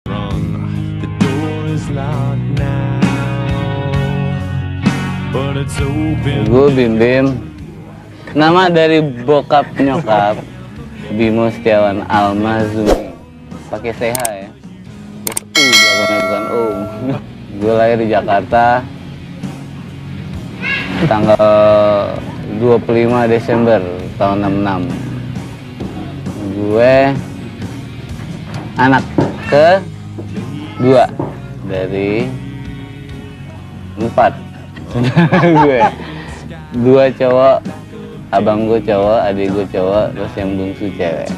The door is locked now, but it's open. Gue Bim Bim. Nama dari bokap nyokap Bimo Setiawan Almazumi. Pakai CH ya. Terus belakangnya bukan O. Gue lahir di Jakarta tanggal 25 Desember tahun 66. Gue anak kedua dari 4. Gue 2 cowok, abang gue cowok, adik gue cowok, terus yang bungsu cewek.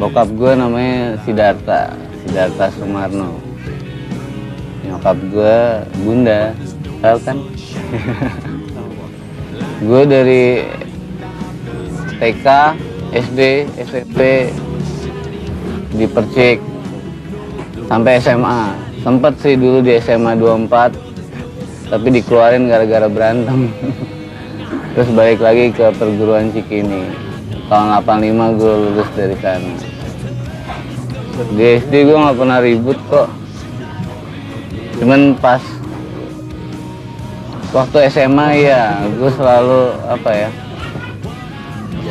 Bokap gue namanya Sidarta Sumarno. Nyokap gue Bunda, tahu kan? Gue dari TK, SD, SMP di Percik sampai SMA. Sempet sih dulu di SMA 24, tapi dikeluarin gara-gara berantem. Terus balik lagi ke perguruan Cikini. Tahun 85 gue lulus dari sana. Di SD gue nggak pernah ribut kok. Cuman pas waktu SMA ya, gue selalu apa ya,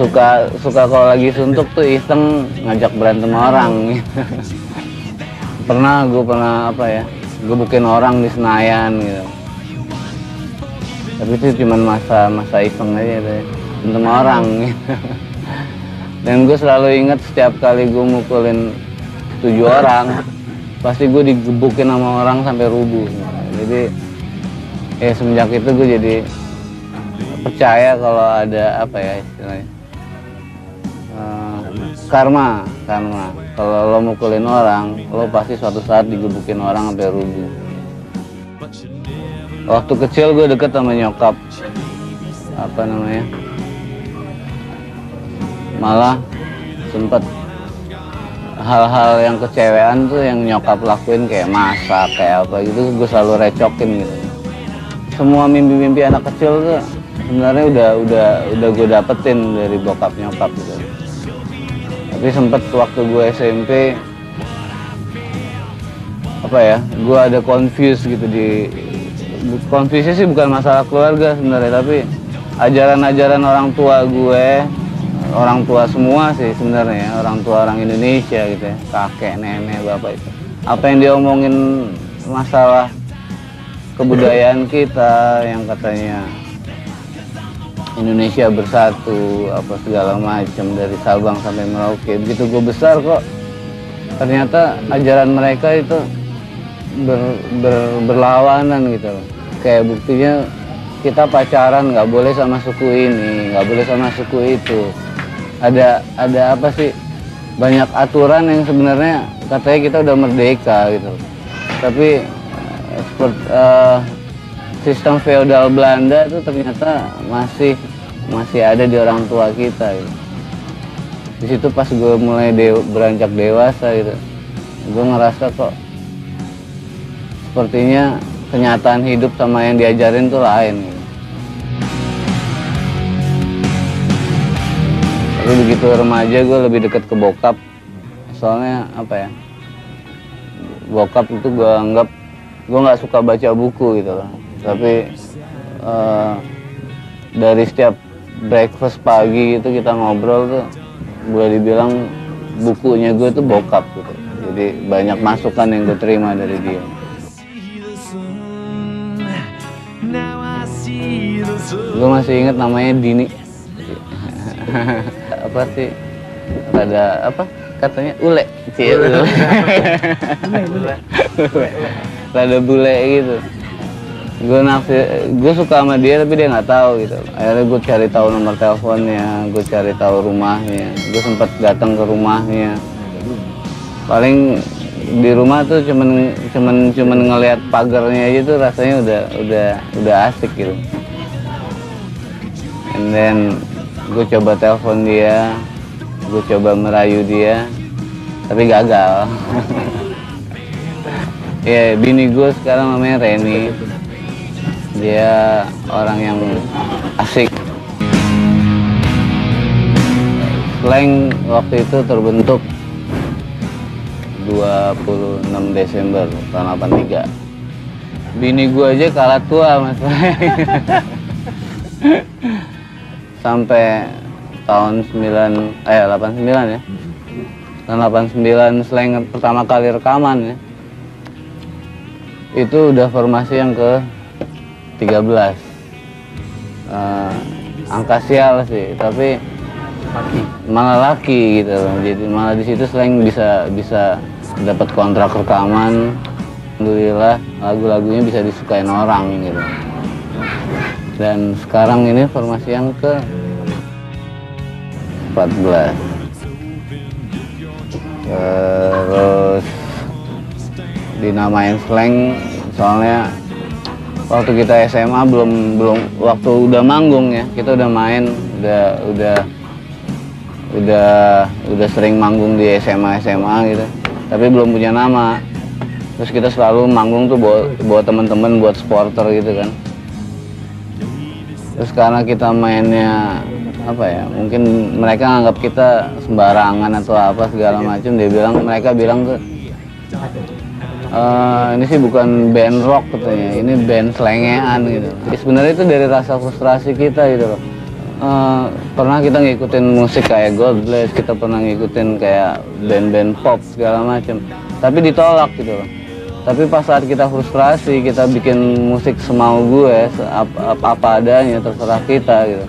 suka kalau lagi suntuk tuh iseng ngajak berantem orang. Gue pernah apa ya, gebukin orang di Senayan gitu. Tapi itu cuman masa iseng aja deh, berantem orang gitu. Dan gue selalu ingat setiap kali gue mukulin 7 orang, pasti gue digebukin sama orang sampai rubuh. Jadi ya semenjak itu gue jadi percaya kalau ada apa ya istilahnya, karma. Kalau lo mukulin orang, lo pasti suatu saat digebukin orang sampai rubuh. Waktu kecil gue deket sama nyokap, apa namanya, malah sempet hal-hal yang kecewean tuh yang nyokap lakuin, kayak masak, kayak apa gitu, gue selalu recokin gitu. Semua mimpi-mimpi anak kecil tuh sebenarnya udah gue dapetin dari bokap nyokap gitu. Tapi sempet waktu gue SMP, apa ya, gue ada confuse gitu confuse sih bukan masalah keluarga sebenarnya, tapi ajaran-ajaran orang tua gue, orang tua semua sih sebenarnya, orang tua orang Indonesia gitu ya, kakek, nenek, bapak itu. Apa yang diomongin masalah kebudayaan kita yang katanya Indonesia bersatu, apa segala macam dari Sabang sampai Merauke. Begitu gue besar kok, ternyata ajaran mereka itu berlawanan gitu. Kayak buktinya kita pacaran nggak boleh sama suku ini, nggak boleh sama suku itu. Ada apa sih? Banyak aturan yang sebenarnya katanya kita udah merdeka gitu. Tapi sistem feodal Belanda itu ternyata masih ada di orang tua kita gitu. Di situ pas gue mulai beranjak dewasa gitu, gue ngerasa kok sepertinya kenyataan hidup sama yang diajarin tuh lain gitu. Tapi begitu remaja gue lebih deket ke bokap, soalnya apa ya, bokap itu gue anggap, gue nggak suka baca buku gitu loh. Tapi dari setiap breakfast pagi itu kita ngobrol tuh, boleh dibilang bukunya gue tuh bokap gitu. Jadi banyak masukan yang gue terima dari dia. Gue masih inget namanya Dini. Apa sih? Ada apa? Katanya ule. Rada bule gitu. Gue suka sama dia tapi dia nggak tahu gitu. Akhirnya gue cari tahu nomor teleponnya, gue cari tahu rumahnya. Gue sempat datang ke rumahnya. Paling di rumah tuh cuman ngelihat pagarnya aja tuh rasanya udah asik gitu. And then gue coba telepon dia, gue coba merayu dia, tapi gagal. Ya, bini gue sekarang namanya Reni. Dia orang yang asik. Slang waktu itu terbentuk 26 Desember tahun 83. Bini gua aja kalah tua Mas. Sampai tahun 89 ya. Tahun 89 Slank pertama kali rekaman ya. Itu udah formasi yang ke 13. Angka sial sih, tapi malah laki gitu loh. Jadi malah di situ Slank bisa dapat kontrak rekaman. Alhamdulillah lagu-lagunya bisa disukain orang gitu. Dan sekarang ini formasi yang ke 14. Terus dinamain Slank soalnya waktu kita SMA belum waktu udah manggung ya, kita udah main, udah sering manggung di SMA gitu, tapi belum punya nama. Terus kita selalu manggung tuh bawa teman-teman buat supporter gitu kan. Terus karena kita mainnya apa ya, mungkin mereka nganggap kita sembarangan atau apa segala macam. Mereka bilang tuh ini sih bukan band rock katanya, ini band slengean gitu. Sebenarnya itu dari rasa frustrasi kita gitu loh. Pernah kita ngikutin musik kayak God Bless, kita pernah ngikutin kayak band-band pop segala macam, tapi ditolak gitu loh. Tapi pas saat kita frustrasi, kita bikin musik semau gue, apa adanya, terserah kita gitu.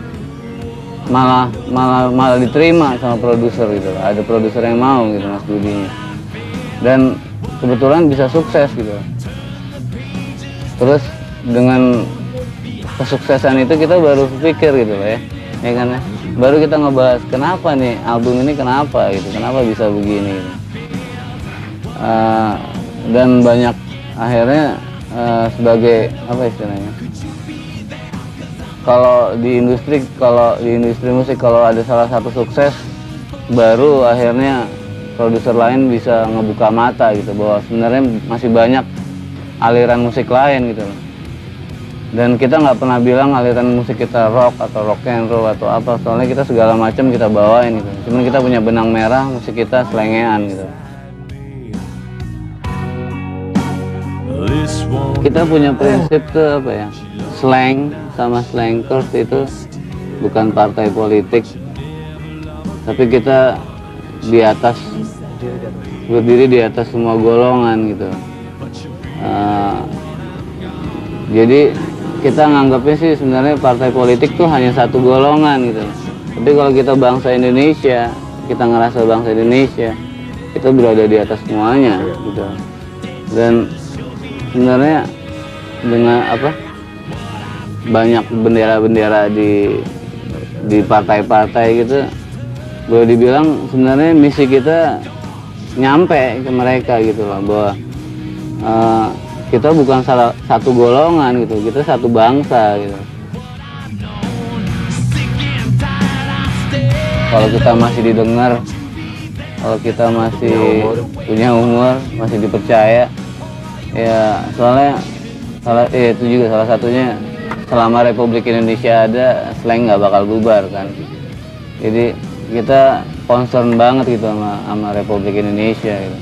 Malah diterima sama produser gitu. Ada produser yang mau gitu Mas Budinya. Dan kebetulan bisa sukses gitu. Terus dengan kesuksesan itu kita baru pikir gitu ya. Ya kan ya. Baru kita ngebahas kenapa nih album ini kenapa gitu. Kenapa bisa begini gitu. Dan banyak akhirnya sebagai apa istilahnya, kalau di industri musik kalau ada salah satu sukses baru akhirnya produser lain bisa ngebuka mata gitu bahwa sebenarnya masih banyak aliran musik lain gitu. Dan kita nggak pernah bilang aliran musik kita rock atau rock and roll atau apa, soalnya kita segala macam kita bawain gitu. Cuman kita punya benang merah, musik kita slengean gitu. Kita punya prinsip tuh apa ya, Slank sama Slankers itu bukan partai politik, tapi kita berdiri di atas semua golongan gitu. Jadi kita nganggapnya sih sebenarnya partai politik tuh hanya satu golongan gitu. Tapi kalau kita bangsa Indonesia, kita ngerasa bangsa Indonesia, kita berada di atas semuanya gitu. Dan sebenarnya dengan banyak bendera-bendera di partai-partai gitu, boleh dibilang sebenarnya misi kita nyampe ke mereka gitu loh, bahwa kita bukan satu golongan gitu, kita satu bangsa gitu. Kalau kita masih didengar, kalau kita masih punya umur, masih dipercaya, ya soalnya itu juga salah satunya, selama Republik Indonesia ada, Slank nggak bakal bubar kan. Jadi kita concern banget gitu sama Republik Indonesia gitu.